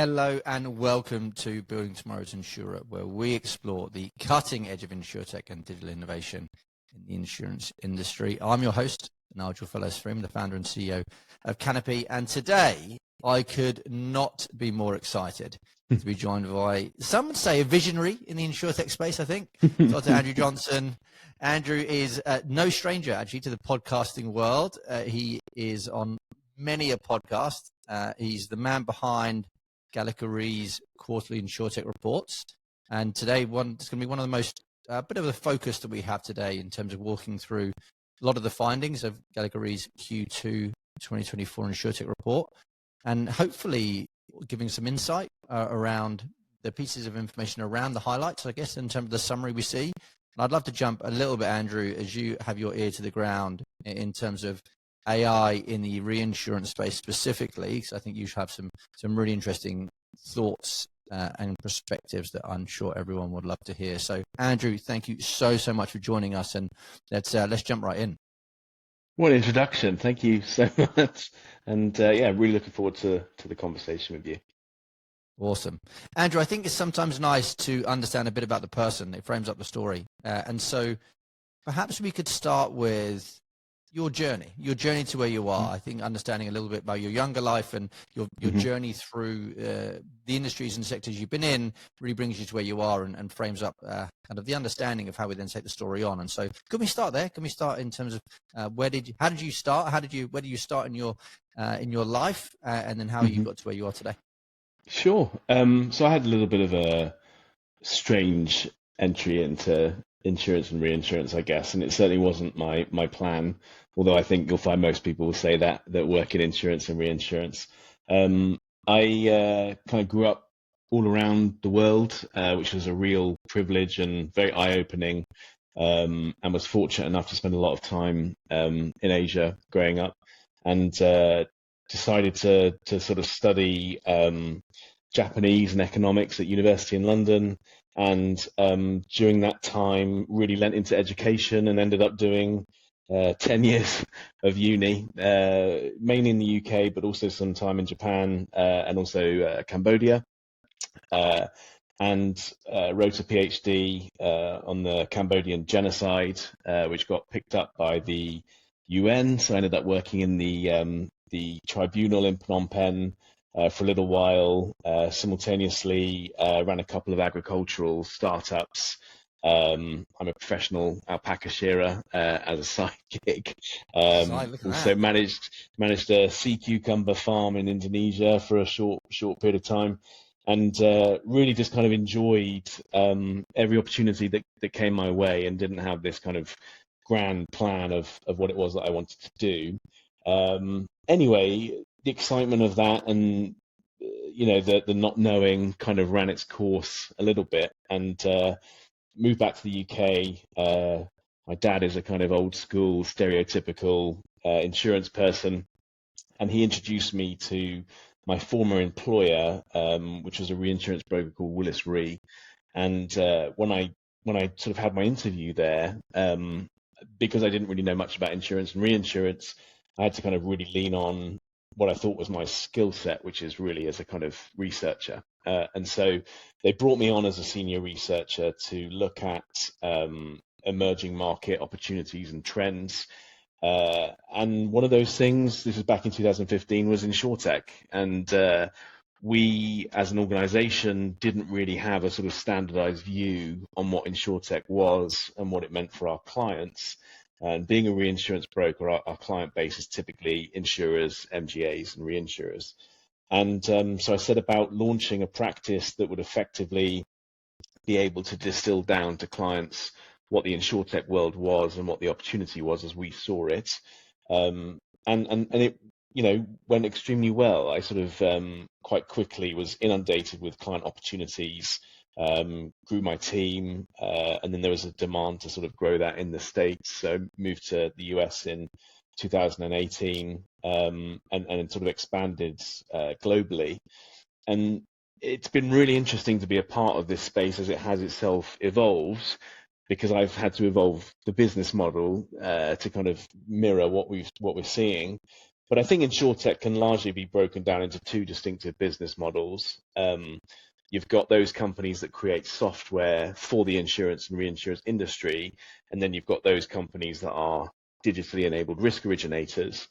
Hello and welcome to Building Tomorrow's Insurer, where we explore the cutting edge of insurtech and digital innovation in the insurance industry. I'm your host, Nigel Fellowes-Freeman, the founder and CEO of Kanopi, and today I could not be more excited to be joined by, some would say, a visionary in the insurtech space, I think, Dr. Andrew Johnston. Andrew is no stranger, actually, to the podcasting world. He is on many a podcast. He's the man behind Gallagher Re's quarterly Insurtech reports, and today it's going to be one of the most bit of the focus that we have today in terms of walking through a lot of the findings of Gallagher Re's Q2 2024 Insurtech report, and hopefully giving some insight around the pieces of information around the highlights, I guess, in terms of the summary we see. And I'd love to jump a little bit, Andrew, as you have your ear to the ground in terms of AI in the reinsurance space specifically, because I think you have some really interesting thoughts and perspectives that I'm sure everyone would love to hear. So, Andrew, thank you so much for joining us, and let's jump right in. What an introduction! Thank you so much, and really looking forward to the conversation with you. Awesome, Andrew. I think it's sometimes nice to understand a bit about the person. It frames up the story, and so perhaps we could start with your journey to where you are. I think understanding a little bit about your younger life and your journey through the industries and sectors you've been in really brings you to where you are and frames up kind of the understanding of how we then take the story on. And so can we start there? Can we start in terms of how did you start? Where did you start in your life, and then how you got to where you are today? Sure. So I had a little bit of a strange entry into insurance and reinsurance, I guess, and it certainly wasn't my plan, although I think you'll find most people will say that work in insurance and reinsurance. I kind of grew up all around the world, which was a real privilege and very eye-opening, and was fortunate enough to spend a lot of time in Asia growing up, and decided to sort of study Japanese and economics at university in London. And during that time, really lent into education and ended up doing 10 years of uni, mainly in the UK, but also some time in Japan and also Cambodia. And wrote a PhD on the Cambodian genocide, which got picked up by the UN. So I ended up working in the tribunal in Phnom Penh for a little while. Simultaneously ran a couple of agricultural startups. I'm a professional alpaca shearer as a side gig. Also managed a sea cucumber farm in Indonesia for a short period of time, and really just kind of enjoyed every opportunity that came my way, and didn't have this kind of grand plan of what it was that I wanted to do. Anyway, the excitement of that and the not knowing kind of ran its course a little bit, and moved back to the UK. My dad is a kind of old school, stereotypical insurance person, and he introduced me to my former employer, which was a reinsurance broker called Willis Re. And when I sort of had my interview there, because I didn't really know much about insurance and reinsurance, I had to kind of really lean on what I thought was my skill set, which is really as a kind of researcher. And so they brought me on as a senior researcher to look at emerging market opportunities and trends. And one of those things, this was back in 2015, was Insurtech. And we, as an organization, didn't really have a sort of standardized view on what Insurtech was and what it meant for our clients. And being a reinsurance broker, our client base is typically insurers, MGAs, and reinsurers. And so I set about launching a practice that would effectively be able to distill down to clients what the Insurtech world was and what the opportunity was as we saw it. And it went extremely well. I sort of quite quickly was inundated with client opportunities, grew my team, and then there was a demand to sort of grow that in the States. So moved to the US in 2018, and sort of expanded globally. And it's been really interesting to be a part of this space as it has itself evolved, because I've had to evolve the business model to kind of mirror what we're seeing. But I think Insurtech can largely be broken down into two distinctive business models. You've got those companies that create software for the insurance and reinsurance industry, and then you've got those companies that are digitally enabled risk originators.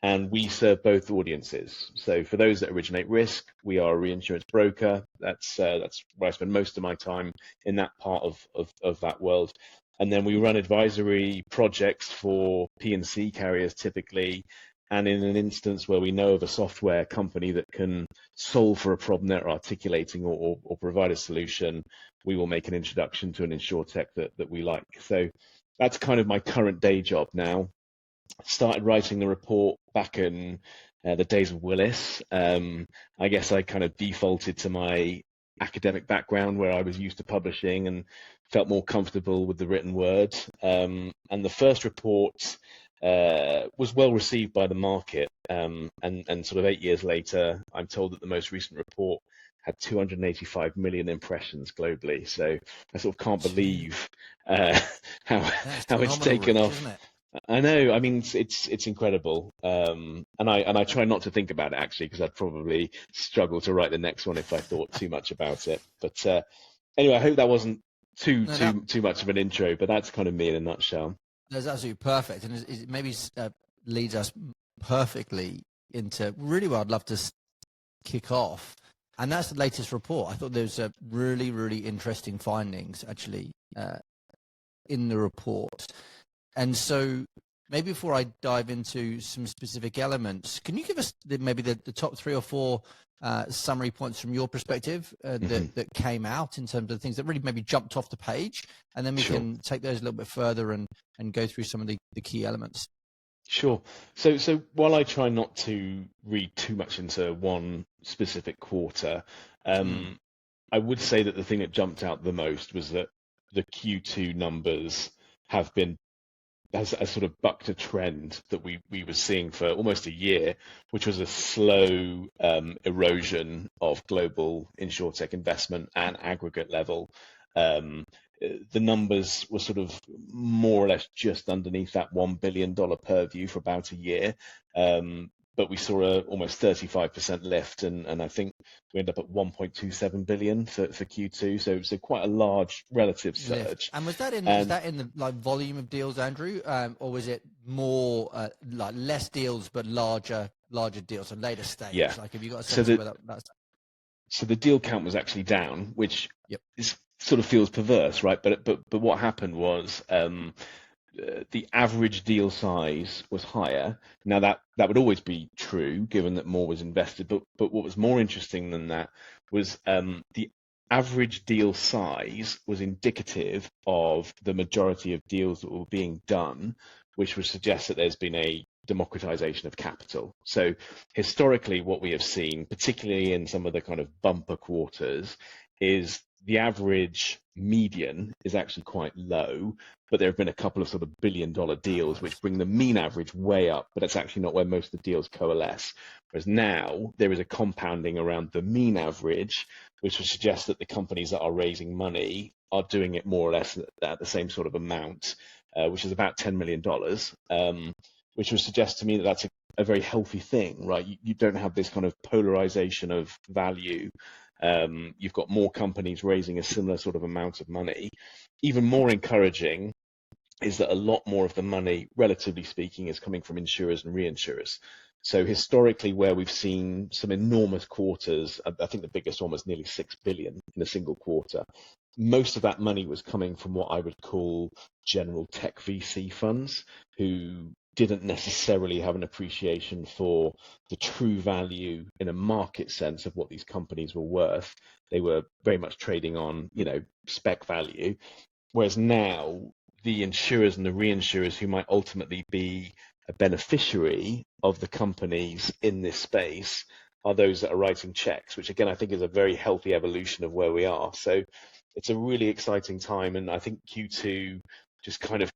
And we serve both audiences. So for those that originate risk, we are a reinsurance broker. That's where I spend most of my time, in that part of that world. And then we run advisory projects for P&C carriers typically. And in an instance where we know of a software company that can solve for a problem they're articulating or provide a solution, we will make an introduction to an Insurtech that we like. So that's kind of my current day job now. Started writing the report back in the days of Willis. I guess I kind of defaulted to my academic background where I was used to publishing and felt more comfortable with the written word. And the first report was well received by the market. And sort of 8 years later, I'm told that the most recent report had 285 million impressions globally. So I sort of can't believe how it's taken off. Isn't it? I know. I mean, it's incredible, and I try not to think about it actually, because I'd probably struggle to write the next one if I thought too much about it. But anyway, I hope that wasn't too much of an intro. But that's kind of me in a nutshell. That's absolutely perfect, and it maybe leads us perfectly into really what I'd love to kick off, and that's the latest report. I thought there was a really interesting findings actually in the report. And so maybe before I dive into some specific elements, can you give us maybe the top 3 or 4 summary points from your perspective that came out in terms of things that really maybe jumped off the page, and then we can take those a little bit further and go through some of the key elements. Sure. So while I try not to read too much into one specific quarter, I would say that the thing that jumped out the most was that the Q2 numbers has sort of bucked a trend that we were seeing for almost a year, which was a slow erosion of global Insurtech investment and aggregate level. The numbers were sort of more or less just underneath that $1 billion purview for about a year. But we saw a almost 35% lift, and I think we end up at 1.27 billion for Q2. So quite a large relative surge. And was that in the like volume of deals, Andrew, or was it more like less deals but larger deals, a later stage? Yeah. Like, have you got a sense of where that's? So the deal count was actually down, which sort of feels perverse, right? But what happened was the average deal size was higher. Now that would always be true, given that more was invested. But what was more interesting than that was the average deal size was indicative of the majority of deals that were being done, which would suggest that there's been a democratization of capital. So historically, what we have seen, particularly in some of the kind of bumper quarters, is the average median is actually quite low, but there have been a couple of sort of billion-dollar deals which bring the mean average way up, but that's actually not where most of the deals coalesce. Whereas now there is a compounding around the mean average, which would suggest that the companies that are raising money are doing it more or less at the same sort of amount, which is about $10 million, which would suggest to me that that's a very healthy thing, right? You don't have this kind of polarization of value. You've got more companies raising a similar sort of amount of money. Even more encouraging is that a lot more of the money, relatively speaking, is coming from insurers and reinsurers. So historically, where we've seen some enormous quarters, I think the biggest one was nearly 6 billion in a single quarter. Most of that money was coming from what I would call general tech VC funds, who didn't necessarily have an appreciation for the true value in a market sense of what these companies were worth. They were very much trading on, spec value. Whereas now the insurers and the reinsurers who might ultimately be a beneficiary of the companies in this space are those that are writing checks, which again, I think is a very healthy evolution of where we are. So it's a really exciting time. And I think Q2 just kind of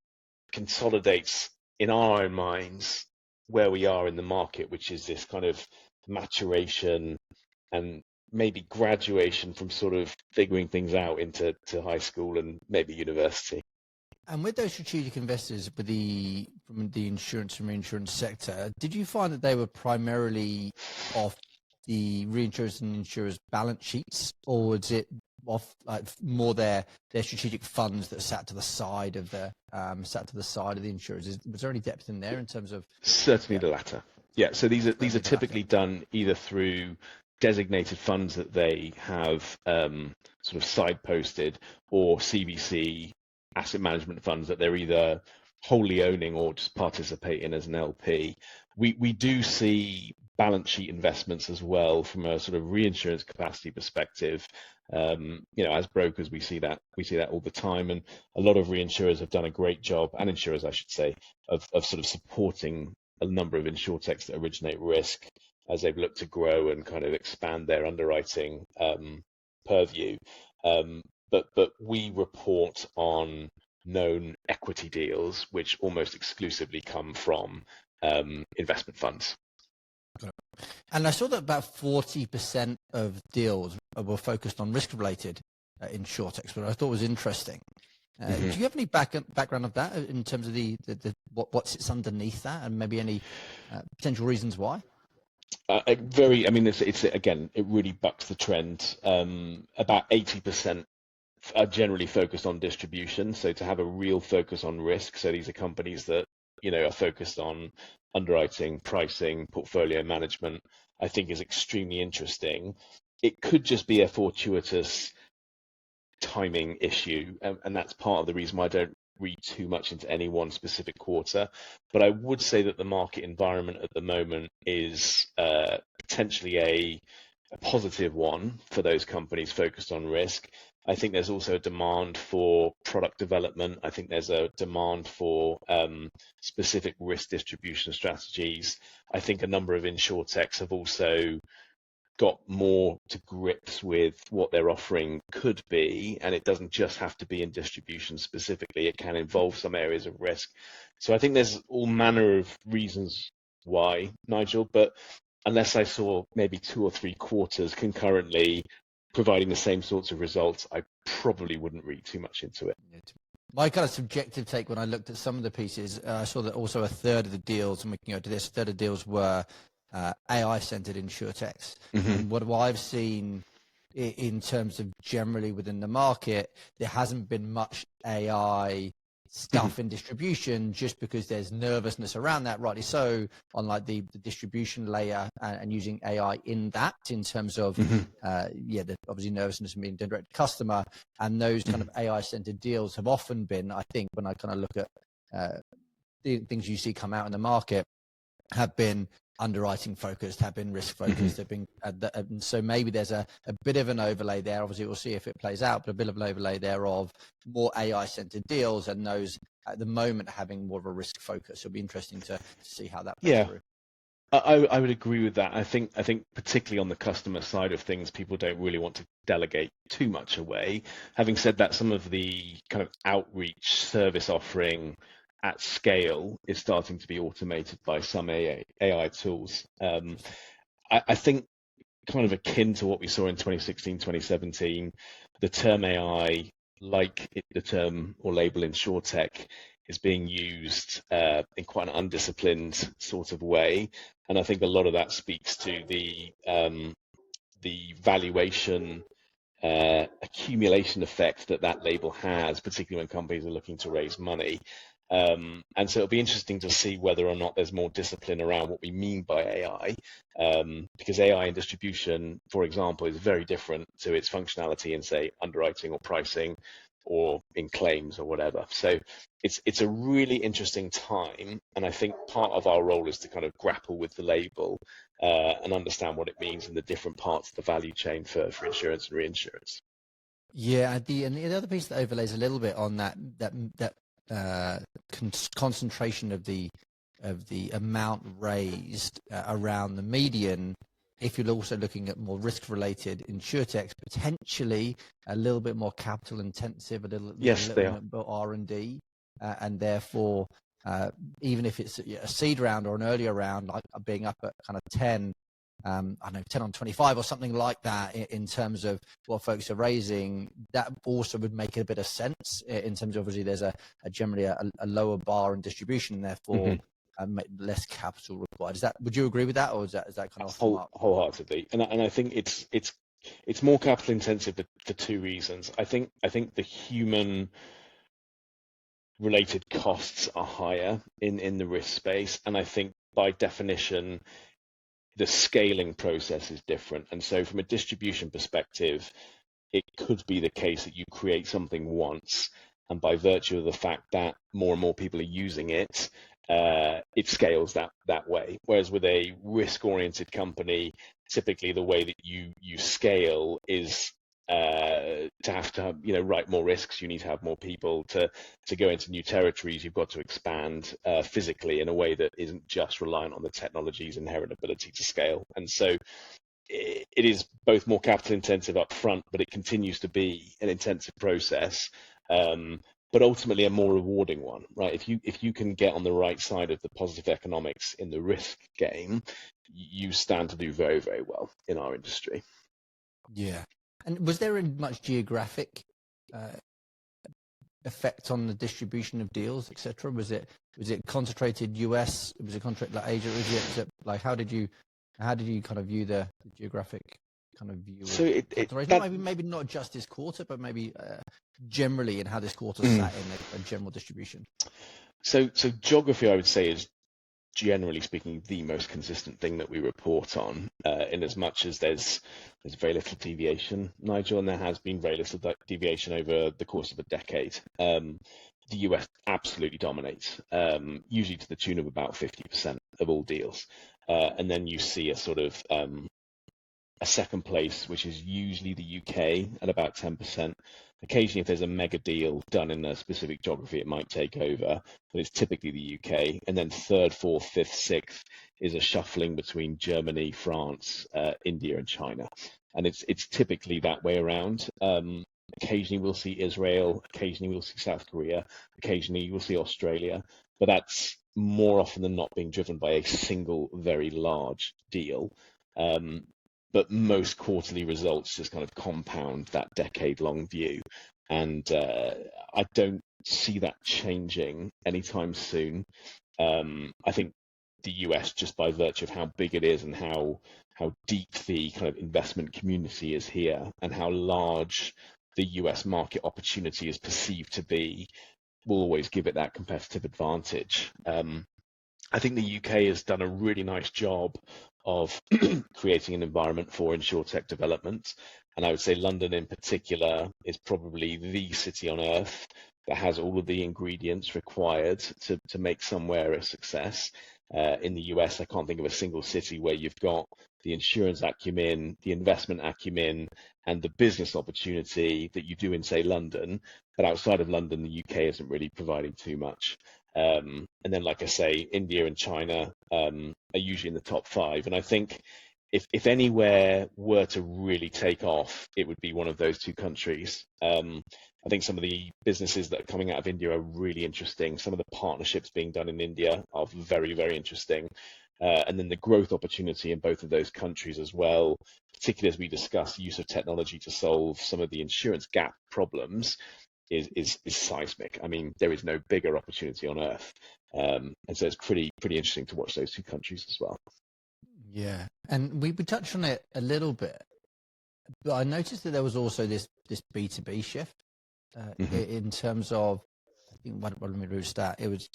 consolidates in our own minds where we are in the market, which is this kind of maturation and maybe graduation from sort of figuring things out into high school and maybe university. And with those strategic investors from the insurance and reinsurance sector, did you find that they were primarily off the reinsurers and insurers' balance sheets, or was it off more their strategic funds that sat to the side of the insurers? Was there any depth in there in terms of? Certainly the latter. Yeah. So these are typically done either through designated funds that they have sort of side posted, or CVC asset management funds that they're either wholly owning or just participate in as an LP. We do see balance sheet investments as well from a sort of reinsurance capacity perspective. As brokers, we see that all the time, and a lot of reinsurers have done a great job, and insurers, I should say, of sort of supporting a number of insurtechs that originate risk as they've looked to grow and kind of expand their underwriting purview. But we report on known equity deals, which almost exclusively come from investment funds. And I saw that about 40% of deals were focused on risk-related insurtechs, which I thought was interesting. Do you have any background of that in terms of what sits underneath that, and maybe any potential reasons why? It's again, it really bucks the trend. About 80% are generally focused on distribution, so to have a real focus on risk. So these are companies that are focused on underwriting, pricing, portfolio management. I think is extremely interesting. It could just be a fortuitous timing issue, and that's part of the reason why I don't read too much into any one specific quarter. But I would say that the market environment at the moment is potentially a positive one for those companies focused on risk. I think there's also a demand for product development. I think there's a demand for specific risk distribution strategies. I think a number of insurtechs have also got more to grips with what their offering could be, and it doesn't just have to be in distribution specifically. It can involve some areas of risk. So I think there's all manner of reasons why, Nigel, but unless I saw maybe 2 or 3 quarters concurrently providing the same sorts of results, I probably wouldn't read too much into it. My kind of subjective take when I looked at some of the pieces, I saw that also a third of the deals, and we can go to this, a third of deals were AI-centered insurtechs. And what I've seen in terms of generally within the market, there hasn't been much AI stuff in distribution, just because there's nervousness around that, rightly so, on like the distribution layer, and using AI in that, in terms of the obviously nervousness of being direct customer, and those kind of AI centered deals have often been, I think, when I kind of look at the things you see come out in the market, have been underwriting focused, have been risk focused, have been and so maybe there's a bit of an overlay there. Obviously we'll see if it plays out, but a bit of an overlay there of more AI centered deals, and those at the moment having more of a risk focus. It'll be interesting to see how that plays through. I would agree with that. I think particularly on the customer side of things, people don't really want to delegate too much away. Having said that, some of the kind of outreach service offering at scale is starting to be automated by some AI tools. I think kind of akin to what we saw in 2016, 2017, the term AI, like the term or label insurtech, is being used in quite an undisciplined sort of way. And I think a lot of that speaks to the valuation accumulation effect that label has, particularly when companies are looking to raise money. And so it'll be interesting to see whether or not there's more discipline around what we mean by AI, because AI in distribution, for example, is very different to its functionality in, say, underwriting or pricing, or in claims or whatever. So it's a really interesting time, and I think part of our role is to kind of grapple with the label and understand what it means in the different parts of the value chain for insurance and reinsurance. Yeah, the other piece that overlays a little bit on that concentration of the amount raised around the median. If you're also looking at more risk-related insurtechs, potentially a little bit more capital intensive, a little bit more R&D, and therefore, even if it's a seed round or an earlier round, like being up at kind of 10, I don't know, 10 on 25 or something like that in terms of what folks are raising, that also would make a bit of sense in terms of obviously there's generally a lower bar in distribution and therefore less capital required. Would you agree with that, or is that kind of off the mark? Wholeheartedly, and I think it's more capital intensive for two reasons. I think the human related costs are higher in the risk space, and I think by definition the scaling process is different. And so from a distribution perspective, it could be the case that you create something once, and by virtue of the fact that more and more people are using it, it scales that way. Whereas with a risk-oriented company, typically the way that you scale is to have write more risks. You need to have more people to go into new territories. You've got to expand physically in a way that isn't just reliant on the technology's inherent ability to scale. And so it is both more capital intensive up front, but it continues to be an intensive process. But ultimately a more rewarding one, right? If you can get on the right side of the positive economics in the risk game, you stand to do very, very well in our industry. Yeah. And was there much geographic effect on the distribution of deals, etc.? Was it concentrated US? Was it concentrated like Asia? Was it like how did you kind of view the geographic kind of view? So maybe not just this quarter, but maybe generally in how this quarter sat in a general distribution. So geography, I would say, is generally speaking the most consistent thing that we report on, in as much as there's very little deviation, Nigel, and there has been very little deviation over the course of a decade. The US absolutely dominates, usually to the tune of about 50% of all deals, and then you see a sort of a second place, which is usually the UK at about 10%. Occasionally, if there's a mega deal done in a specific geography, it might take over, but it's typically the UK. And then third, fourth, fifth, sixth is a shuffling between Germany, France, India, and China. And it's typically that way around. Occasionally, we'll see Israel. Occasionally, we'll see South Korea. Occasionally, we'll see Australia. But that's more often than not being driven by a single very large deal. But most quarterly results just kind of compound that decade-long view. And I don't see that changing anytime soon. I think the US, just by virtue of how big it is and how deep the kind of investment community is here and how large the US market opportunity is perceived to be, will always give it that competitive advantage. I think the UK has done a really nice job of creating an environment for insurtech development. And I would say London in particular is probably the city on earth that has all of the ingredients required to make somewhere a success. In the US, I can't think of a single city where you've got the insurance acumen, the investment acumen, and the business opportunity that you do in, say, London. But outside of London, the UK isn't really providing too much. And then, like I say, India and China are usually in the top 5. And I think if anywhere were to really take off, it would be one of those two countries. I think some of the businesses that are coming out of India are really interesting. Some of the partnerships being done in India are very, very interesting. And then the growth opportunity in both of those countries as well, particularly as we discuss use of technology to solve some of the insurance gap problems, is seismic. I mean, there is no bigger opportunity on earth. And so it's pretty interesting to watch those two countries as well. Yeah, and we touched on it a little bit, but I noticed that there was also this B2B shift in terms of, I think, let me read stat. It was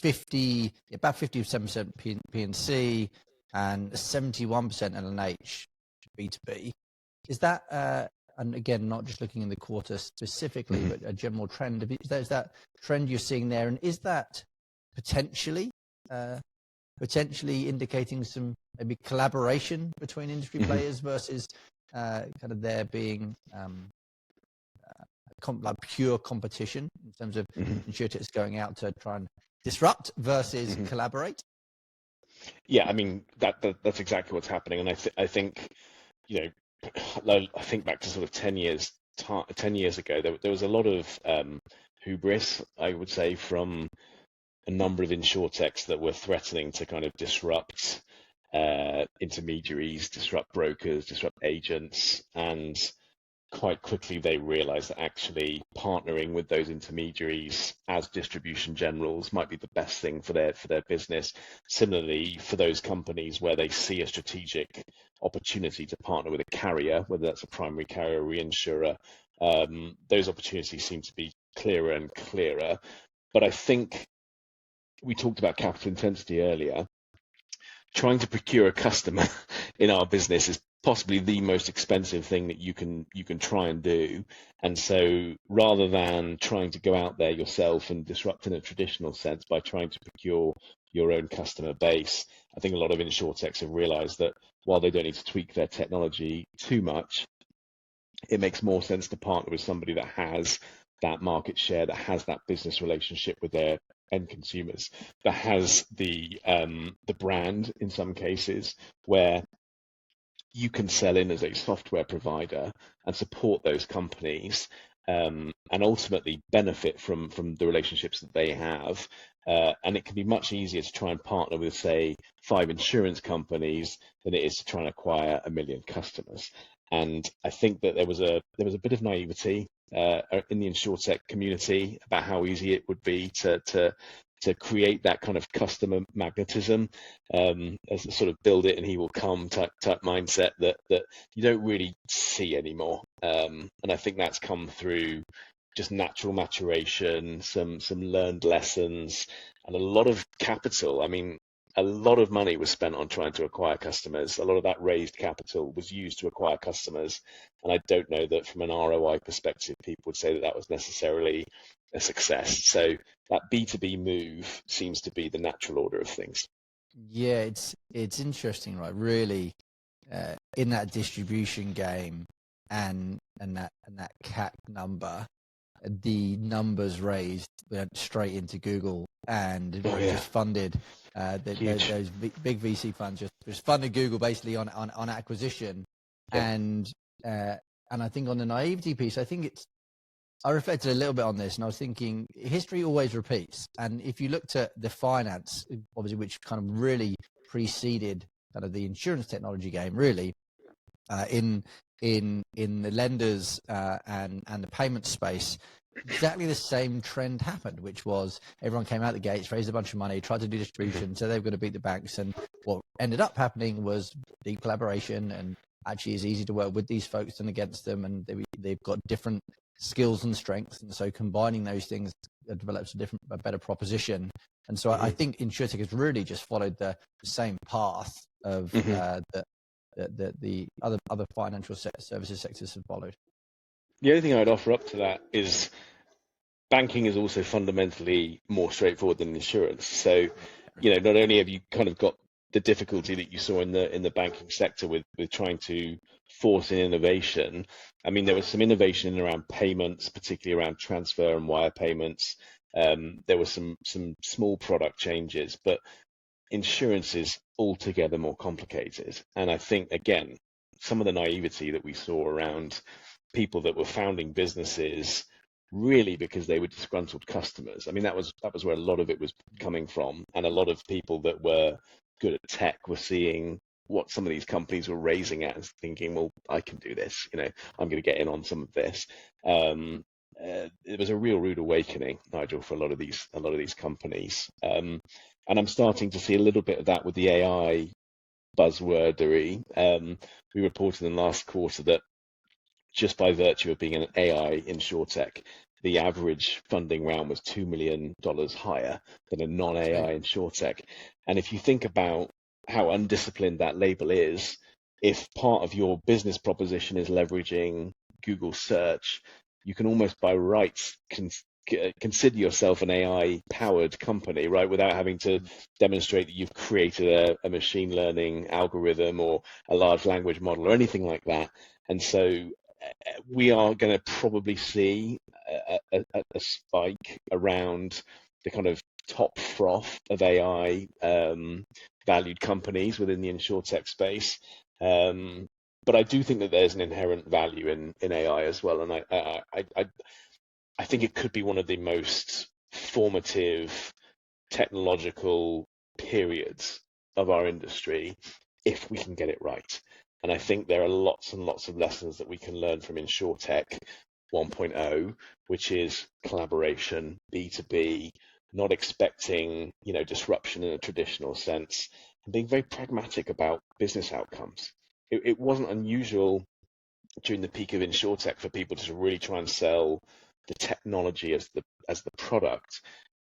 about 57% P&C and 71% L&H B2B. Is that and again, not just looking in the quarter specifically, but a general trend? Is that trend you're seeing there, and is that potentially indicating some maybe collaboration between industry players versus kind of there being like pure competition in terms of insurtechs going out to try and disrupt versus collaborate? Yeah, I mean that's exactly what's happening, and I think, you know, I think back to sort of 10 years ago, there was a lot of hubris, I would say, from a number of insurtechs that were threatening to kind of disrupt intermediaries, disrupt brokers, disrupt agents, and quite quickly they realize that actually partnering with those intermediaries as distribution generals might be the best thing for their business. Similarly, for those companies where they see a strategic opportunity to partner with a carrier, whether that's a primary carrier or reinsurer, those opportunities seem to be clearer and clearer. But I think we talked about capital intensity earlier. Trying to procure a customer in our business is possibly the most expensive thing that you can try and do. And so rather than trying to go out there yourself and disrupt in a traditional sense by trying to procure your own customer base, I think a lot of insurtechs have realized that while they don't need to tweak their technology too much, it makes more sense to partner with somebody that has that market share, that has that business relationship with their end consumers, that has the brand in some cases, where you can sell in as a software provider and support those companies, and ultimately benefit from the relationships that they have. And it can be much easier to try and partner with, say, 5 insurance companies than it is to try and acquire 1 million customers. And I think that there was a bit of naivety in the insurtech community about how easy it would be to create that kind of customer magnetism, as a sort of build it and he will come type mindset that you don't really see anymore. And I think that's come through just natural maturation, some learned lessons, and a lot of capital. I mean, a lot of money was spent on trying to acquire customers. A lot of that raised capital was used to acquire customers. And I don't know that from an ROI perspective, people would say that that was necessarily a success. So that B2B move seems to be the natural order of things. Yeah, it's interesting, right? Really, in that distribution game and that CAC number, the numbers raised went straight into Google and just funded those big VC funds just funded Google basically on acquisition. Yeah. And I think on the naivety piece, I reflected a little bit on this, and I was thinking history always repeats. And if you looked at the finance, obviously, which kind of really preceded kind of the insurance technology game, really, in the lenders and the payment space, exactly the same trend happened, which was everyone came out the gates, raised a bunch of money, tried to do distribution, so they were going to beat the banks. And what ended up happening was deep collaboration, and actually it's easy to work with these folks than against them, and they've got different skills and strengths, and so combining those things develops a better proposition. And so I think Insurtech has really just followed the same path of the other financial services sectors have followed. The only thing I'd offer up to that is banking is also fundamentally more straightforward than insurance. So, not only have you kind of got the difficulty that you saw in the banking sector with trying to force in innovation. I mean, there was some innovation around payments, particularly around transfer and wire payments. There were some small product changes, but insurance is altogether more complicated. And I think, again, some of the naivety that we saw around people that were founding businesses really because they were disgruntled customers. I mean, that was where a lot of it was coming from. And a lot of people that were good at tech were seeing what some of these companies were raising at and thinking, well, I can do this, I'm going to get in on some of this. It was a real rude awakening, Nigel, for a lot of these companies. And I'm starting to see a little bit of that with the AI buzzwordery. We reported in the last quarter that just by virtue of being an AI insurtech, the average funding round was $2 million higher than a non-AI insurtech. And if you think about how undisciplined that label is, if part of your business proposition is leveraging Google search, you can almost by rights consider yourself an AI-powered company, right, without having to demonstrate that you've created a machine learning algorithm or a large language model or anything like that. And so we are going to probably see a spike around the kind of top froth of AI valued companies within the insurtech space. But I do think that there's an inherent value in AI as well. And I think it could be one of the most formative technological periods of our industry if we can get it right. And I think there are lots and lots of lessons that we can learn from Insurtech 1.0, which is collaboration, B2B, not expecting, disruption in a traditional sense, and being very pragmatic about business outcomes. It wasn't unusual during the peak of Insurtech for people to really try and sell the technology as the product.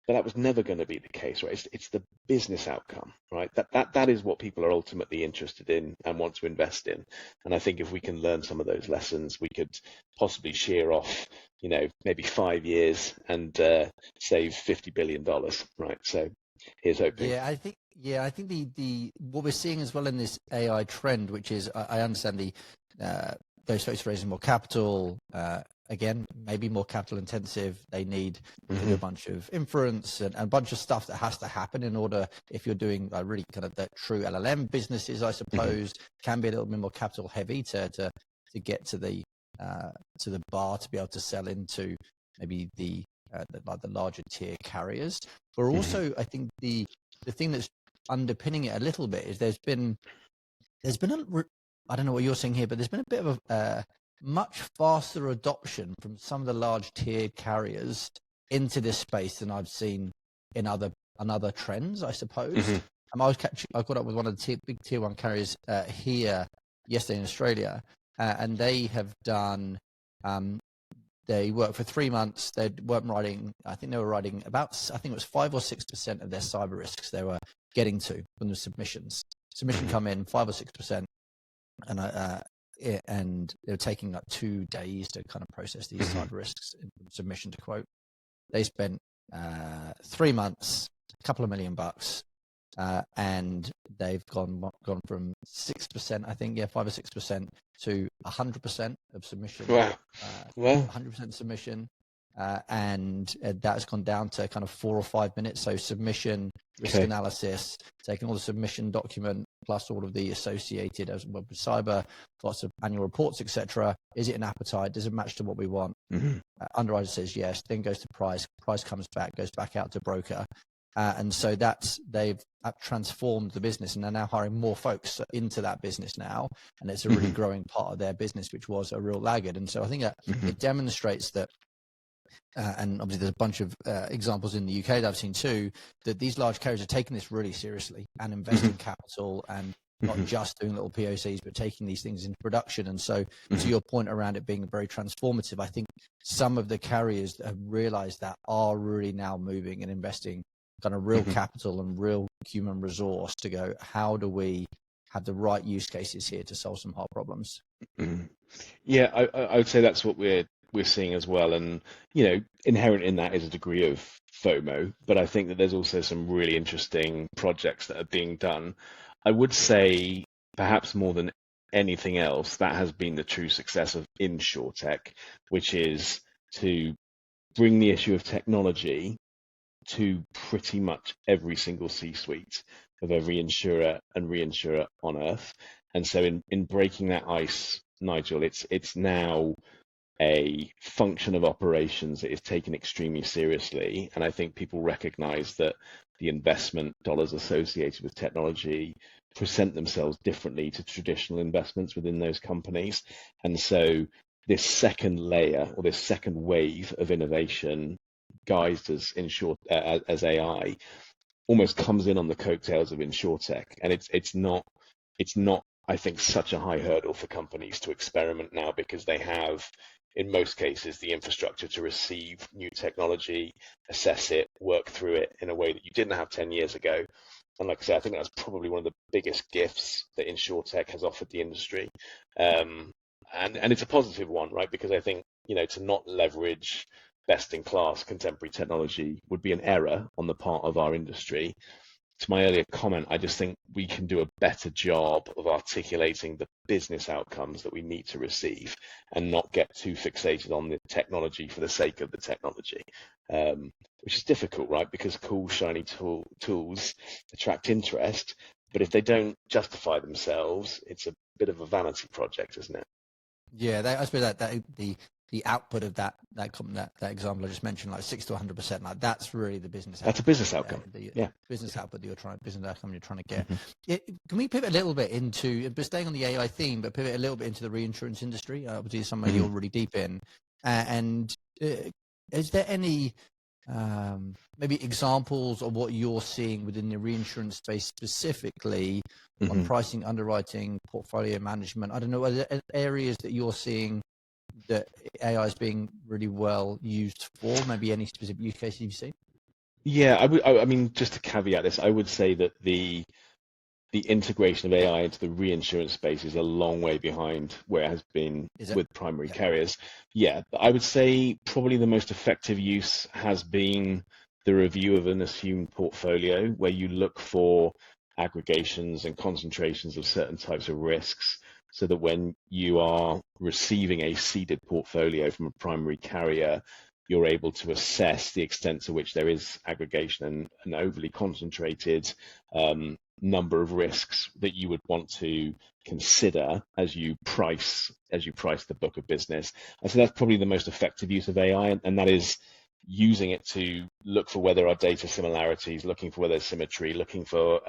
But that was never going to be the case, right? It's the business outcome, right? That is what people are ultimately interested in and want to invest in. And I think if we can learn some of those lessons, we could possibly shear off, maybe 5 years and save $50 billion, right? So here's hoping. Yeah, I think the what we're seeing as well in this AI trend, which is I understand those folks raising more capital. Again, maybe more capital intensive. They need to do a bunch of inference and a bunch of stuff that has to happen in order, if you're doing really kind of the true LLM businesses, I suppose, can be a little bit more capital heavy to get to the bar to be able to sell into maybe the larger tier carriers. But also, I think the thing that's underpinning it a little bit is there's been I don't know what you're saying here, but there's been a bit of a much faster adoption from some of the large tiered carriers into this space than I've seen in other trends, I suppose. I caught up with one of the big tier one carriers here yesterday in Australia, and they have done. They worked for 3 months. They weren't writing. I think they were writing about. I think it was 5 or 6% of their cyber risks they were getting to from the submissions. Submission come in 5 or 6%, and they were taking like 2 days to kind of process these cyber risks in submission to quote. They spent 3 months, a couple of $1 million, and they've gone from 6%, I think, 5 or 6% to 100% of submission. Wow. 100% submission. And that's gone down to kind of 4 or 5 minutes. So submission, risk analysis, taking all the submission document plus all of the associated as well with cyber, lots of annual reports, etc. Is it an appetite? Does it match to what we want? Underwriter says yes, then goes to price. Price comes back, goes back out to broker. And so they've transformed the business, and they're now hiring more folks into that business now, and it's a really growing part of their business, which was a real laggard. And so I think that it demonstrates that. And obviously there's a bunch of examples in the UK that I've seen too, that these large carriers are taking this really seriously and investing capital and not just doing little POCs, but taking these things into production. And so to your point around it being very transformative, I think some of the carriers that have realized that are really now moving and investing kind of real capital and real human resource to go, how do we have the right use cases here to solve some hard problems? Yeah, I would say that's what we're seeing as well. And, inherent in that is a degree of FOMO, but I think that there's also some really interesting projects that are being done. I would say perhaps more than anything else, that has been the true success of Insurtech, which is to bring the issue of technology to pretty much every single C-suite of every insurer and reinsurer on earth. And so in breaking that ice, Nigel, it's now a function of operations that is taken extremely seriously. And I think people recognize that the investment dollars associated with technology present themselves differently to traditional investments within those companies. And so this second layer or this second wave of innovation guised as as AI almost comes in on the coattails of Insurtech. And it's not, I think, such a high hurdle for companies to experiment now, because they have, in most cases, the infrastructure to receive new technology, assess it, work through it in a way that you didn't have 10 years ago. And like I say, I think that's probably one of the biggest gifts that Insurtech has offered the industry. And it's a positive one, right? Because I think, to not leverage best-in-class contemporary technology would be an error on the part of our industry. To my earlier comment, I just think we can do a better job of articulating the business outcomes that we need to receive and not get too fixated on the technology for the sake of the technology, which is difficult, right? Because cool, shiny tools attract interest, but if they don't justify themselves, it's a bit of a vanity project, isn't it? Yeah, I suppose that the the output of that example I just mentioned, like 6 to 100%, like that's really the business outcome. That's a business outcome. Business output business outcome you're trying to get. Mm-hmm. Can we pivot a little bit into, but staying on the AI theme, but pivot a little bit into the reinsurance industry? Obviously, something you're really deep in. Is there any maybe examples of what you're seeing within the reinsurance space specifically on pricing, underwriting, portfolio management? I don't know, are there areas that you're seeing that AI is being really well used for? Maybe any specific use cases you've seen? Yeah, I mean, just to caveat this, I would say that the integration of AI into the reinsurance space is a long way behind where it has been with primary carriers. Yeah, but I would say probably the most effective use has been the review of an assumed portfolio, where you look for aggregations and concentrations of certain types of risks, so that when you are receiving a seeded portfolio from a primary carrier, you're able to assess the extent to which there is aggregation and an overly concentrated number of risks that you would want to consider as you price the book of business. And so that's probably the most effective use of AI, and that is using it to look for where there are data similarities, looking for where there's symmetry, looking for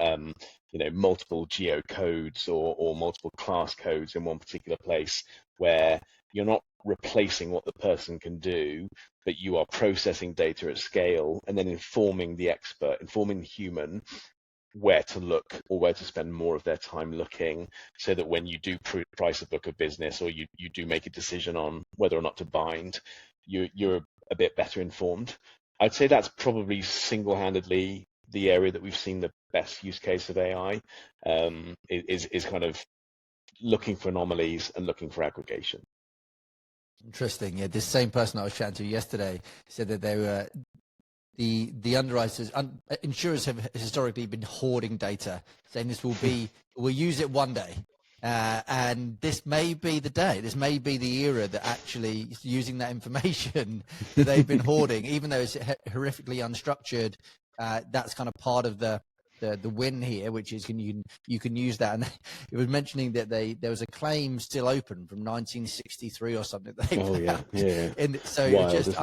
multiple geocodes or multiple class codes in one particular place, where you're not replacing what the person can do, but you are processing data at scale and then informing the expert, informing the human where to look or where to spend more of their time looking, so that when you do price a book of business, or you do make a decision on whether or not to bind, you're a bit better informed. I'd say that's probably single-handedly the area that we've seen the best use case of AI, is kind of looking for anomalies and looking for aggregation. Interesting. Yeah, this same person I was chatting to yesterday said that they were the underwriters, insurers have historically been hoarding data, saying we'll use it one day. And this may be the day, this may be the era that actually using that information that they've been hoarding, even though it's horrifically unstructured, that's kind of part of the win here, which is you can use that. And it was mentioning that there was a claim still open from 1963 or something. Yeah. And so Wild, just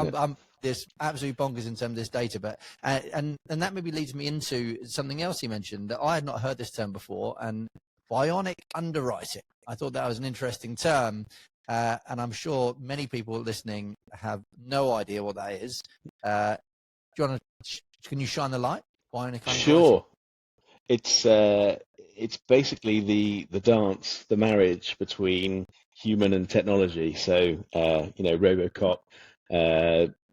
this absolute bonkers in terms of this data, but and that maybe leads me into something else he mentioned that I had not heard this term before, and bionic underwriting. I thought that was an interesting term, and I'm sure many people listening have no idea what that is. Can you shine the light? Bionic underwriting? Sure. It's basically the dance, the marriage between human and technology. So RoboCop,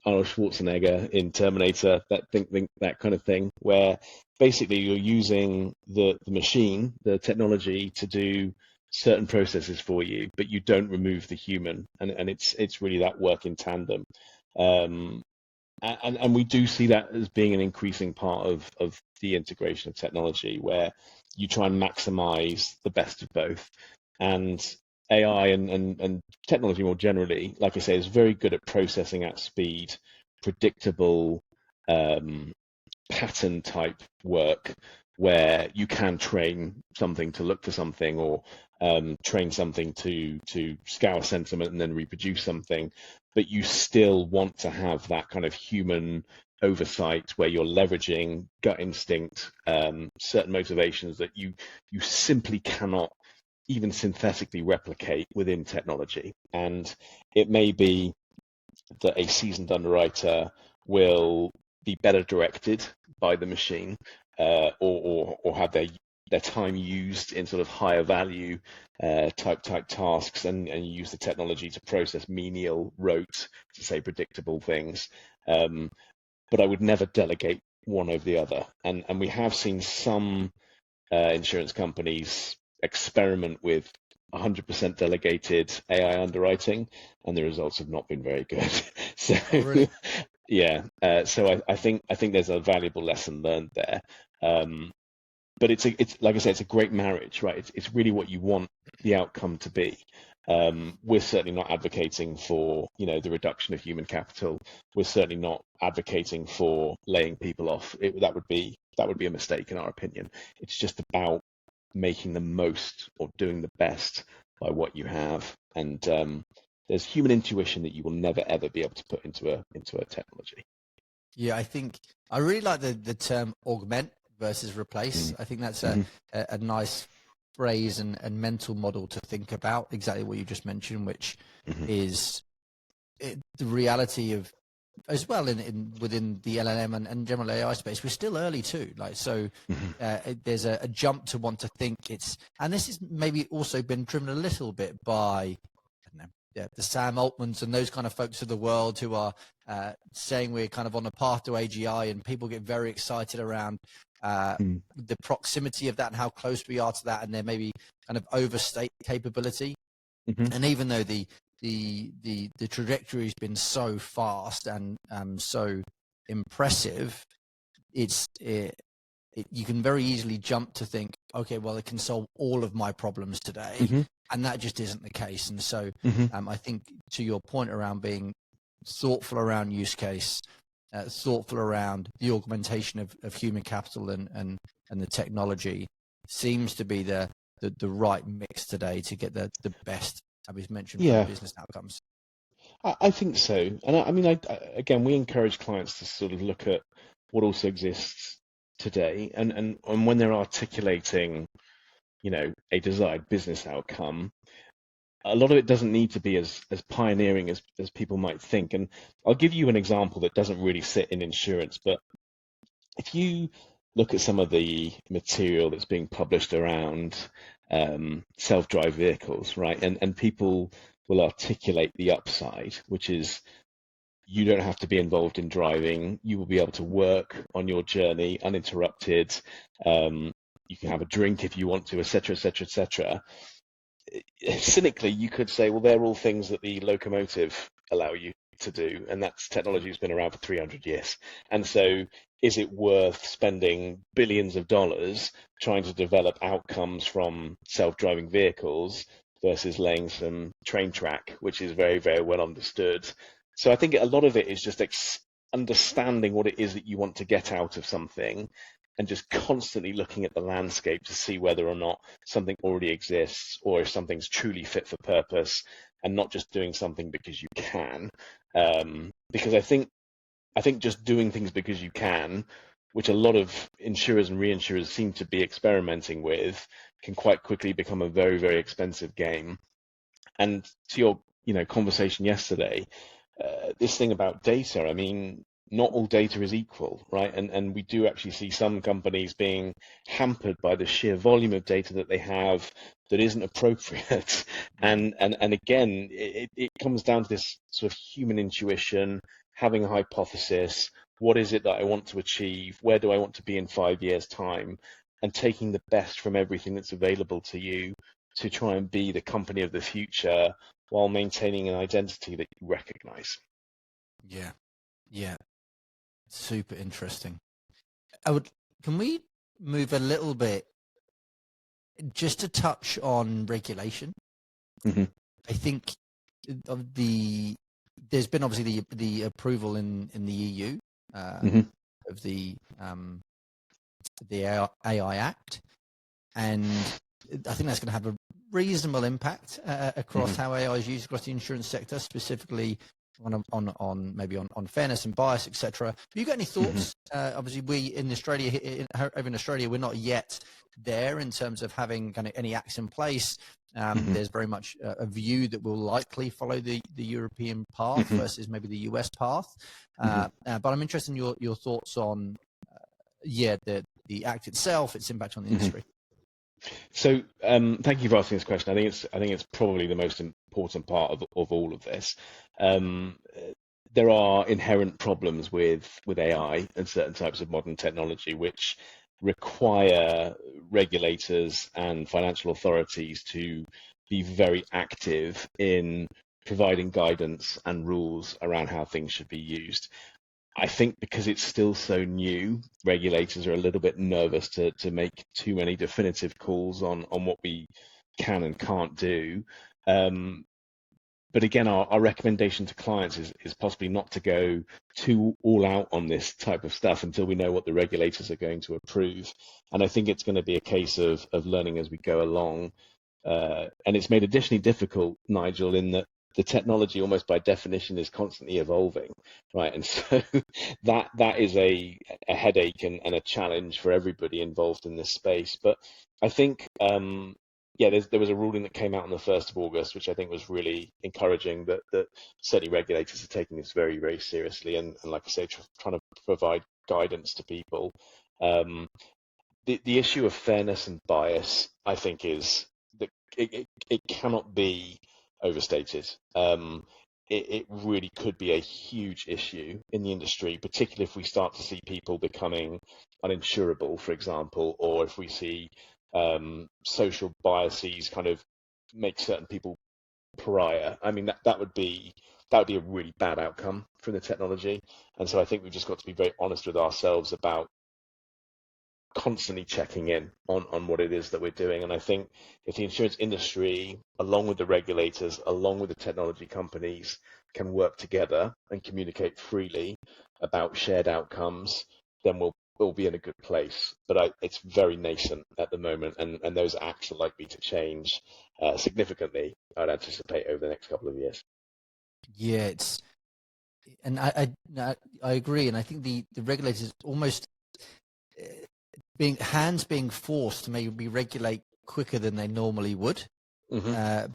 Arnold Schwarzenegger in Terminator, that kind of thing, where basically you're using the machine, the technology, to do certain processes for you, but you don't remove the human, and it's really that work in tandem. And we do see that as being an increasing part of the integration of technology, where you try and maximize the best of both. And AI and technology more generally, like I say, is very good at processing at speed, predictable pattern type work, where you can train something to look for something, or train something to scour sentiment and then reproduce something, but you still want to have that kind of human oversight, where you're leveraging gut instinct, certain motivations that you simply cannot even synthetically replicate within technology. And it may be that a seasoned underwriter will be better directed by the machine, or have their time used in sort of higher value type tasks, and use the technology to process menial, rote, to say predictable things. But I would never delegate one over the other. And we have seen some insurance companies experiment with 100% delegated AI underwriting, and the results have not been very good. So, oh, really? Yeah. So I think there's a valuable lesson learned there. But it's like I said, it's a great marriage, right? It's really what you want the outcome to be. We're certainly not advocating for the reduction of human capital. We're certainly not advocating for laying people off. That would be a mistake in our opinion. It's just about making the most or doing the best by what you have. And there's human intuition that you will never ever be able to put into a technology. Yeah, I think I really like the term augment versus replace. I think that's a nice phrase and mental model to think about, exactly what you just mentioned, which is the reality of, as well, within the LLM and general AI space. We're still early too, like, so there's a jump to want to think it's, and this is maybe also been driven a little bit by, I don't know, the Sam Altmans and those kind of folks of the world who are saying we're kind of on a path to AGI, and people get very excited around the proximity of that and how close we are to that, and there maybe kind of overstate capability. And even though the trajectory has been so fast and so impressive, you can very easily jump to think, okay, well, it can solve all of my problems today, and that just isn't the case. And so I think, to your point around being thoughtful around use case, thoughtful around the augmentation of human capital and the technology, seems to be the right mix today to get the best, as we've mentioned, business outcomes. I think so. And I mean, again, we encourage clients to sort of look at what also exists today, and when they're articulating, a desired business outcome, a lot of it doesn't need to be as pioneering as people might think. And I'll give you an example that doesn't really sit in insurance, but if you look at some of the material that's being published around self-drive vehicles, right? And people will articulate the upside, which is you don't have to be involved in driving. You will be able to work on your journey uninterrupted. You can have a drink if you want to, et cetera, et cetera, et cetera. Cynically, you could say, well, they're all things that the locomotive allow you to do, and that's technology has been around for 300 years. And so is it worth spending billions of dollars trying to develop outcomes from self-driving vehicles versus laying some train track, which is very, very well understood? So I think a lot of it is just understanding what it is that you want to get out of something, and just constantly looking at the landscape to see whether or not something already exists, or if something's truly fit for purpose, and not just doing something because you can. Because I think just doing things because you can, which a lot of insurers and reinsurers seem to be experimenting with, can quite quickly become a very, very expensive game. And to your conversation yesterday, this thing about data, I mean, not all data is equal, right? And we do actually see some companies being hampered by the sheer volume of data that they have that isn't appropriate. And again, it comes down to this sort of human intuition, having a hypothesis. What is it that I want to achieve? Where do I want to be in 5 years' time? And taking the best from everything that's available to you to try and be the company of the future while maintaining an identity that you recognize. Yeah. Super interesting. Can we move a little bit just to touch on regulation? I think there's been obviously the approval in the EU of the AI Act, and I think that's going to have a reasonable impact across how AI is used across the insurance sector, specifically on fairness and bias, etc. Have you got any thoughts? Obviously, we in Australia, over in Australia, we're not yet there in terms of having kind of any acts in place. There's very much a view that will likely follow the European path versus maybe the US path. But I'm interested in your thoughts on the act itself, its impact on the industry. So thank you for asking this question. I think it's probably the most important part of all of this. There are inherent problems with AI and certain types of modern technology which require regulators and financial authorities to be very active in providing guidance and rules around how things should be used. I think because it's still so new, regulators are a little bit nervous to make too many definitive calls on what we can and can't do. But again, our recommendation to clients is possibly not to go too all out on this type of stuff until we know what the regulators are going to approve. And I think it's going to be a case of learning as we go along. And it's made additionally difficult, Nigel, in that the technology almost by definition is constantly evolving, right? And so that is a headache and a challenge for everybody involved in this space. But I think there was a ruling that came out on the 1st of August, which I think was really encouraging, that certainly regulators are taking this very, very seriously, and like I say, trying to provide guidance to people. The issue of fairness and bias, I think, is that it cannot be overstated. It really could be a huge issue in the industry, particularly if we start to see people becoming uninsurable, for example, or if we see social biases kind of make certain people pariah. I mean, that would be a really bad outcome from the technology. And so I think we've just got to be very honest with ourselves about constantly checking in on what it is that we're doing. And I think if the insurance industry, along with the regulators, along with the technology companies, can work together and communicate freely about shared outcomes, then we'll be in a good place. But it's very nascent at the moment, and those acts are likely to change significantly, I'd anticipate, over the next couple of years. Yeah, and I agree, and I think the regulators almost being forced to maybe regulate quicker than they normally would,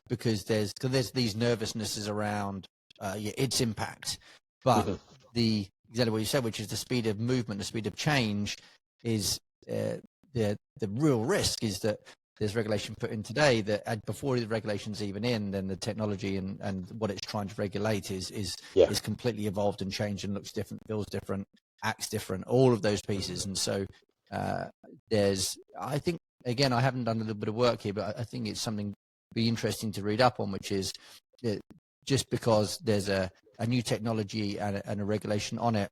because there's these nervousnesses around its impact, but exactly what you said, which is the speed of movement, the speed of change, is the real risk is that there's regulation put in today that before the regulation's even in, then the technology and what it's trying to regulate is completely evolved and changed and looks different, feels different, acts different, all of those pieces. And so I think, again, I haven't done a little bit of work here, but I think it's something be interesting to read up on, which is just because there's a new technology and a regulation on it,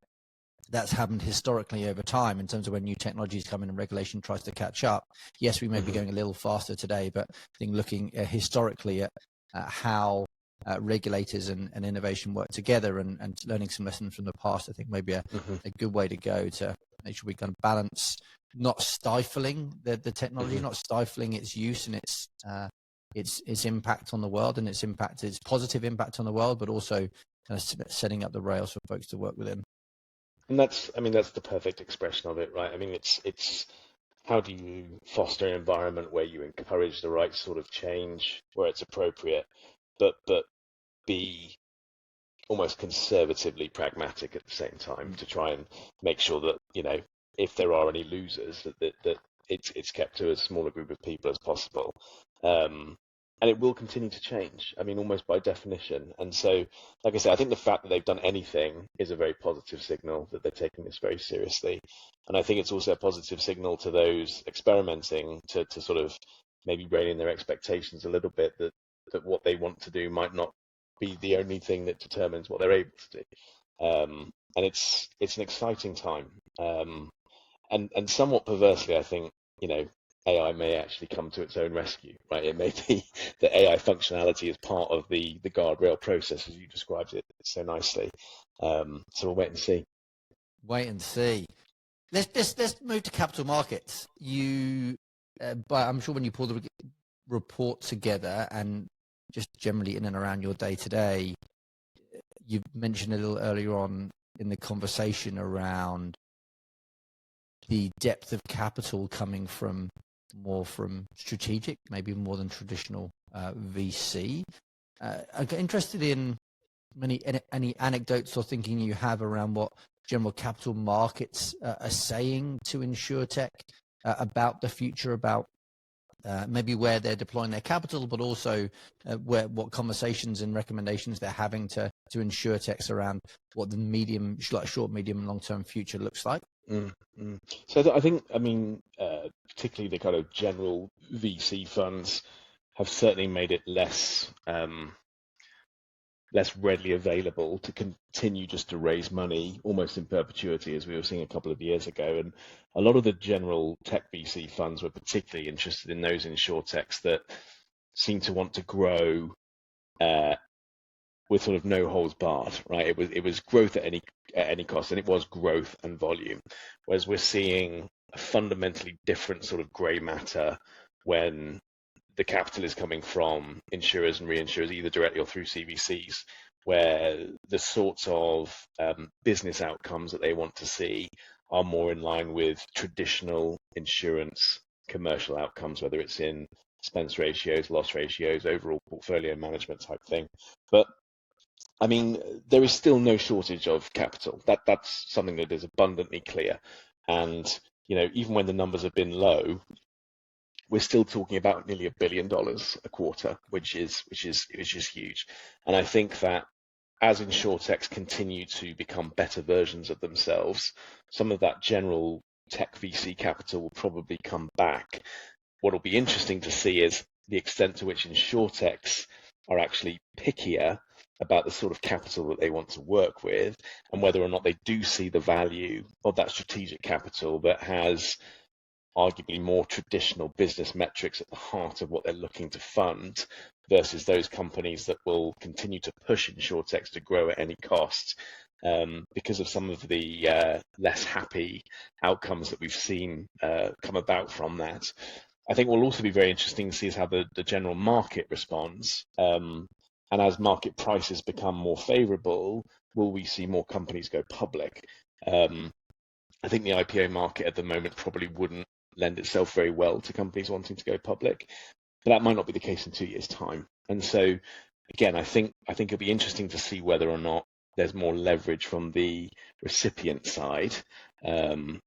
that's happened historically over time in terms of when new technologies come in and regulation tries to catch up. Yes, we may be going a little faster today, but I think looking historically at how regulators and innovation work together and learning some lessons from the past, I think maybe a good way to go to make sure we kind of balance not stifling the technology, not stifling its use and its impact on the world and its positive impact on the world, but also kind of setting up the rails for folks to work within. And that's the perfect expression of it, right? I mean, it's how do you foster an environment where you encourage the right sort of change where it's appropriate, but be almost conservatively pragmatic at the same time to try and make sure that, if there are any losers, that it's kept to as small a group of people as possible. And it will continue to change, I mean, almost by definition. And so, like I said, I think the fact that they've done anything is a very positive signal that they're taking this very seriously. And I think it's also a positive signal to those experimenting to sort of maybe rein in their expectations a little bit, that what they want to do might not be the only thing that determines what they're able to do. And it's an exciting time. And somewhat perversely, I think, AI may actually come to its own rescue, right? It may be that AI functionality is part of the guardrail process, as you described it so nicely. So we'll wait and see. Wait and see. Let's move to capital markets. But I'm sure when you pull the report together and just generally in and around your day to day, you mentioned a little earlier on in the conversation around the depth of capital coming from strategic, maybe more than traditional VC. I get interested in any anecdotes or thinking you have around what general capital markets are saying to Insurtech about the future, about maybe where they're deploying their capital, but also what conversations and recommendations they're having to Insurtechs around what the short, medium, and long-term future looks like. So I think, particularly the kind of general VC funds have certainly made it less readily available to continue just to raise money almost in perpetuity, as we were seeing a couple of years ago. And a lot of the general tech VC funds were particularly interested in those insurtechs that seem to want to grow with sort of no holds barred, right? It was growth at any cost, and it was growth and volume. Whereas we're seeing a fundamentally different sort of grey matter when the capital is coming from insurers and reinsurers, either directly or through CVCs, where the sorts of business outcomes that they want to see are more in line with traditional insurance commercial outcomes, whether it's in expense ratios, loss ratios, overall portfolio management type thing. But I mean, there is still no shortage of capital. That's something that is abundantly clear. And even when the numbers have been low, we're still talking about nearly $1 billion a quarter, which is huge. And I think that as insurtechs continue to become better versions of themselves, some of that general tech VC capital will probably come back. What will be interesting to see is the extent to which insurtechs are actually pickier about the sort of capital that they want to work with, and whether or not they do see the value of that strategic capital that has arguably more traditional business metrics at the heart of what they're looking to fund, versus those companies that will continue to push insurtechs to grow at any cost, because of some of the less happy outcomes that we've seen come about from that. I think what will also be very interesting to see is how the general market responds. And as market prices become more favorable, will we see more companies go public? I think the IPO market at the moment probably wouldn't lend itself very well to companies wanting to go public, but that might not be the case in 2 years' time. And so, again, I think it'll be interesting to see whether or not there's more leverage from the recipient side. Again,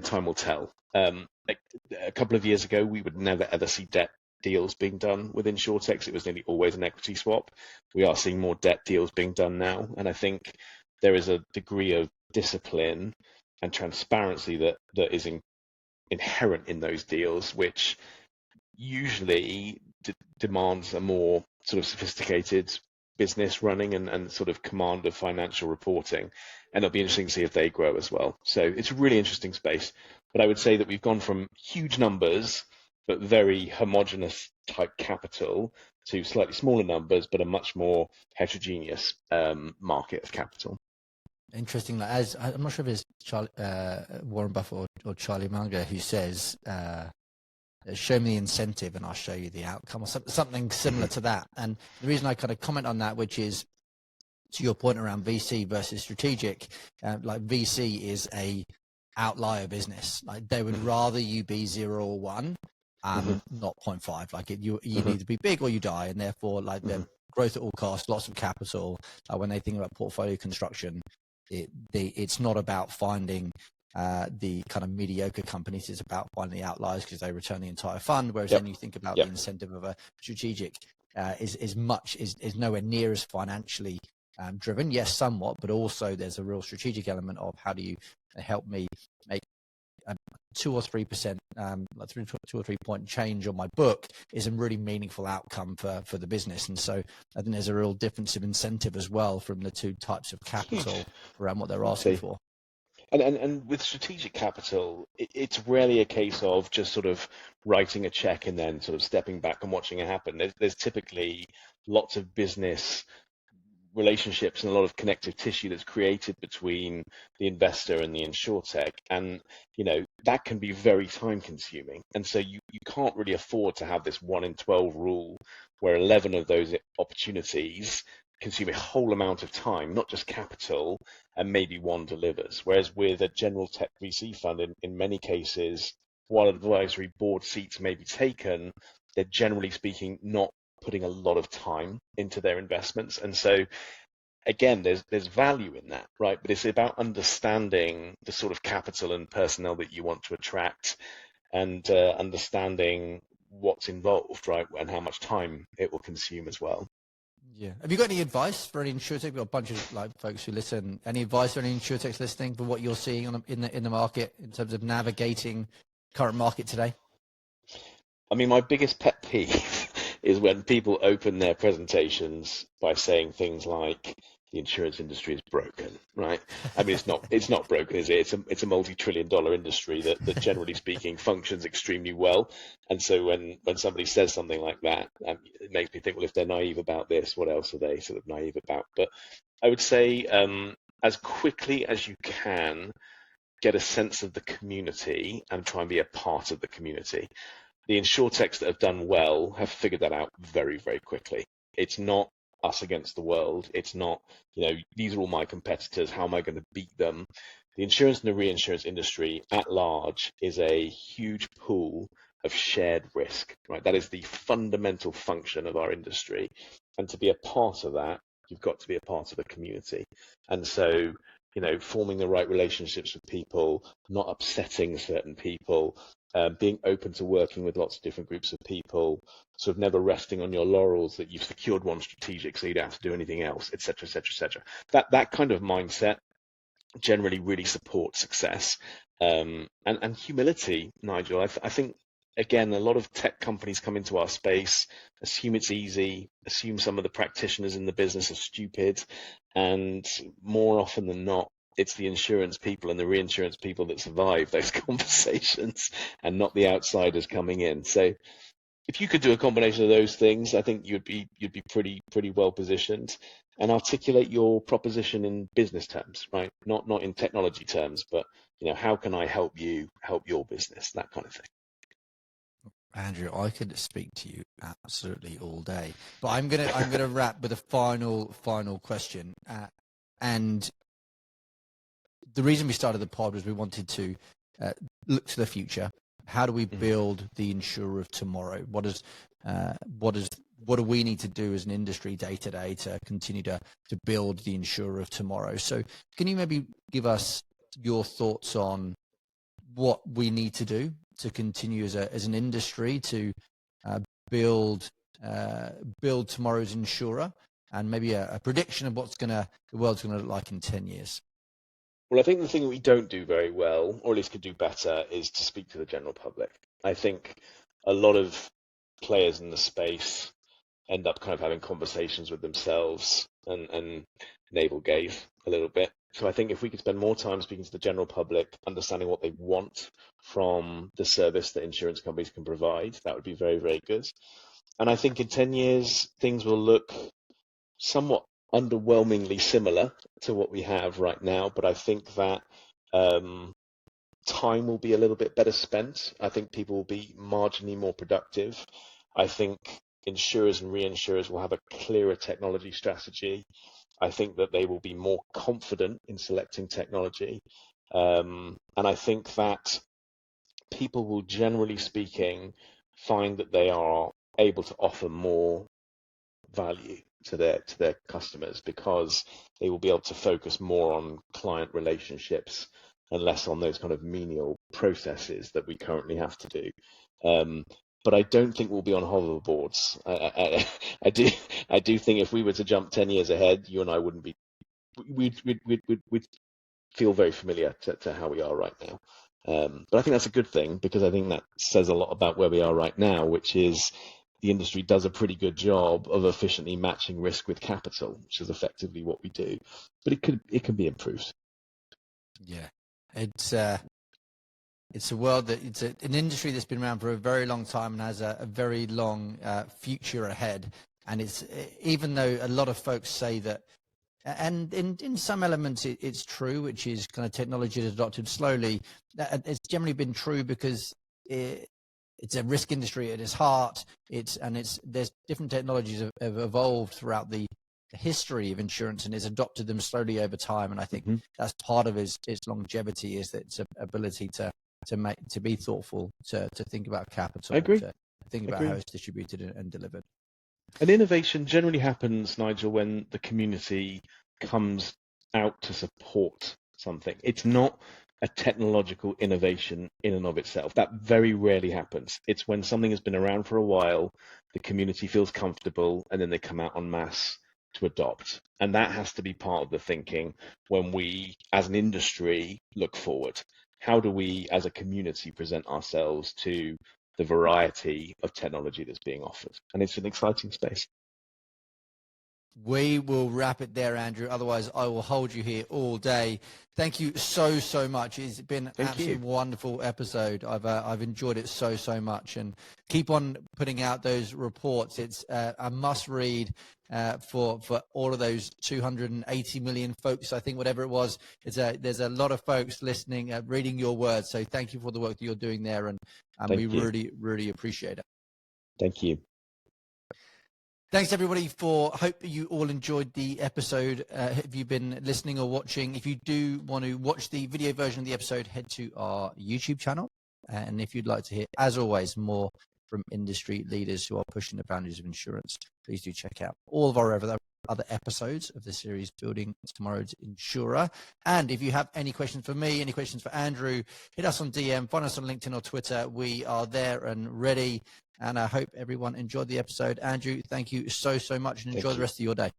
time will tell. Like a couple of years ago, we would never ever see debt deals being done with insurtechs. It was nearly always an equity swap. We are seeing more debt deals being done now, and I think there is a degree of discipline and transparency that is inherent in those deals, which usually demands a more sort of sophisticated business running and sort of command of financial reporting. And it'll be interesting to see if they grow as well. So it's a really interesting space. But I would say that we've gone from huge numbers, but very homogenous type capital, to slightly smaller numbers, but a much more heterogeneous market of capital. Interesting. As I'm not sure if it's Warren Buffett or Charlie Munger who says, show me the incentive and I'll show you the outcome, or something similar to that. And the reason I kind of comment on that, which is to your point around VC versus strategic, like VC is a outlier business. Like they would rather you be 0 or 1, not 0.5. Like you need to be big or you die, and therefore like the growth at all costs, lots of capital. When they think about portfolio construction, it's not about finding the kind of mediocre companies. It's about finding the outliers because they return the entire fund. Whereas then you think about the incentive of a strategic is nowhere near as financially driven. Yes, somewhat, but also there's a real strategic element of how do you help me make 2 or 3%, like 2 or 3 point change on my book is a really meaningful outcome for the business. And so I think there's a real difference of incentive as well from the two types of capital around what they're asking for. And with strategic capital, it's rarely a case of just sort of writing a check and then sort of stepping back and watching it happen. There's typically lots of business relationships and a lot of connective tissue that's created between the investor and the insurtech, and that can be very time consuming. And so you can't really afford to have this 1 in 12 rule where 11 of those opportunities consume a whole amount of time, not just capital, and maybe one delivers. Whereas with a general tech VC fund, in many cases, while advisory board seats may be taken, they're generally speaking not putting a lot of time into their investments. And so again, there's value in that, right? But it's about understanding the sort of capital and personnel that you want to attract, and understanding what's involved, right, and how much time it will consume as well. Yeah. Have you got any advice for any insurtech? We've got a bunch of folks who listen. Any advice for any insurtechs listening for what you're seeing in the market in terms of navigating current market today? I mean, my biggest pet peeve is when people open their presentations by saying things like the insurance industry is broken, right? I mean, it's not broken, is it? It's a multi-trillion-dollar industry that generally speaking functions extremely well. And so when somebody says something like that, it makes me think, well, if they're naive about this, what else are they sort of naive about? But I would say as quickly as you can, get a sense of the community and try and be a part of the community. the insurtechs that have done well have figured that out very, very quickly. It's not us against the world. It's not, these are all my competitors. How am I going to beat them? The insurance and the reinsurance industry at large is a huge pool of shared risk, right? That is the fundamental function of our industry. And to be a part of that, you've got to be a part of a community. And so, forming the right relationships with people, not upsetting certain people, being open to working with lots of different groups of people, sort of never resting on your laurels that you've secured one strategic so you don't have to do anything else, et cetera, et cetera, et cetera. That kind of mindset generally really supports success. And humility, Nigel. I think, again, a lot of tech companies come into our space, assume it's easy, assume some of the practitioners in the business are stupid, and more often than not, it's the insurance people and the reinsurance people that survive those conversations and not the outsiders coming in. So if you could do a combination of those things, I think you'd be pretty well positioned, and articulate your proposition in business terms, right? Not in technology terms, but how can I help you help your business, that kind of thing. Andrew, I could speak to you absolutely all day, but I'm gonna wrap with a final question. And the reason we started the pod was we wanted to look to the future. How do we build the insurer of tomorrow? What do we need to do as an industry day to day to continue to build the insurer of tomorrow? So can you maybe give us your thoughts on what we need to do to continue as an industry to build tomorrow's insurer, and maybe a prediction of what the world's gonna look like in 10 years? Well, I think the thing we don't do very well, or at least could do better, is to speak to the general public. I think a lot of players in the space end up kind of having conversations with themselves and navel gaze a little bit. So I think if we could spend more time speaking to the general public, understanding what they want from the service that insurance companies can provide, that would be very, very good. And I think in 10 years, things will look somewhat underwhelmingly similar to what we have right now, but I think that time will be a little bit better spent. I think people will be marginally more productive. I think insurers and reinsurers will have a clearer technology strategy. I think that they will be more confident in selecting technology. And I think that people will, generally speaking, find that they are able to offer more value to their customers, because they will be able to focus more on client relationships and less on those kind of menial processes that we currently have to do. But I don't think we'll be on hoverboards. I do think if we were to jump 10 years ahead, you and I wouldn't be. We'd feel very familiar to how we are right now. But I think that's a good thing, because I think that says a lot about where we are right now, which is the industry does a pretty good job of efficiently matching risk with capital, which is effectively what we do. But it can be improved. Yeah, it's a world that it's an industry that's been around for a very long time and has a very long future ahead. And it's, even though a lot of folks say that, and in some elements it's true, which is kind of technology is adopted slowly. It's generally been true because it's a risk industry at its heart. There's different technologies have evolved throughout the history of insurance and has adopted them slowly over time. And I think that's part of its longevity, is that its ability to be thoughtful, to think about capital, I agree. to think about how it's distributed and delivered. And innovation generally happens, Nigel, when the community comes out to support something. It's not a technological innovation in and of itself. That very rarely happens. It's when something has been around for a while, the community feels comfortable, and then they come out en masse to adopt. And that has to be part of the thinking when we, as an industry, look forward. How do we, as a community, present ourselves to the variety of technology that's being offered? And it's an exciting space. We will wrap it there, Andrew. Otherwise, I will hold you here all day. Thank you so much. It's been an absolutely wonderful episode. I've enjoyed it so much, and keep on putting out those reports. It's a must read for all of those 280 million folks. I think whatever it was. There's a lot of folks listening, reading your words. So thank you for the work that you're doing there, and we really appreciate it. Thank you. Thanks, everybody, hope you all enjoyed the episode. Have you been listening or watching? If you do want to watch the video version of the episode, head to our YouTube channel. And if you'd like to hear, as always, more from industry leaders who are pushing the boundaries of insurance, please do check out all of our other episodes of the series, Building Tomorrow's Insurer. And if you have any questions for me, any questions for Andrew, hit us on DM, find us on LinkedIn or Twitter. We are there and ready. And I hope everyone enjoyed the episode. Andrew, thank you so much, and enjoy the rest of your day.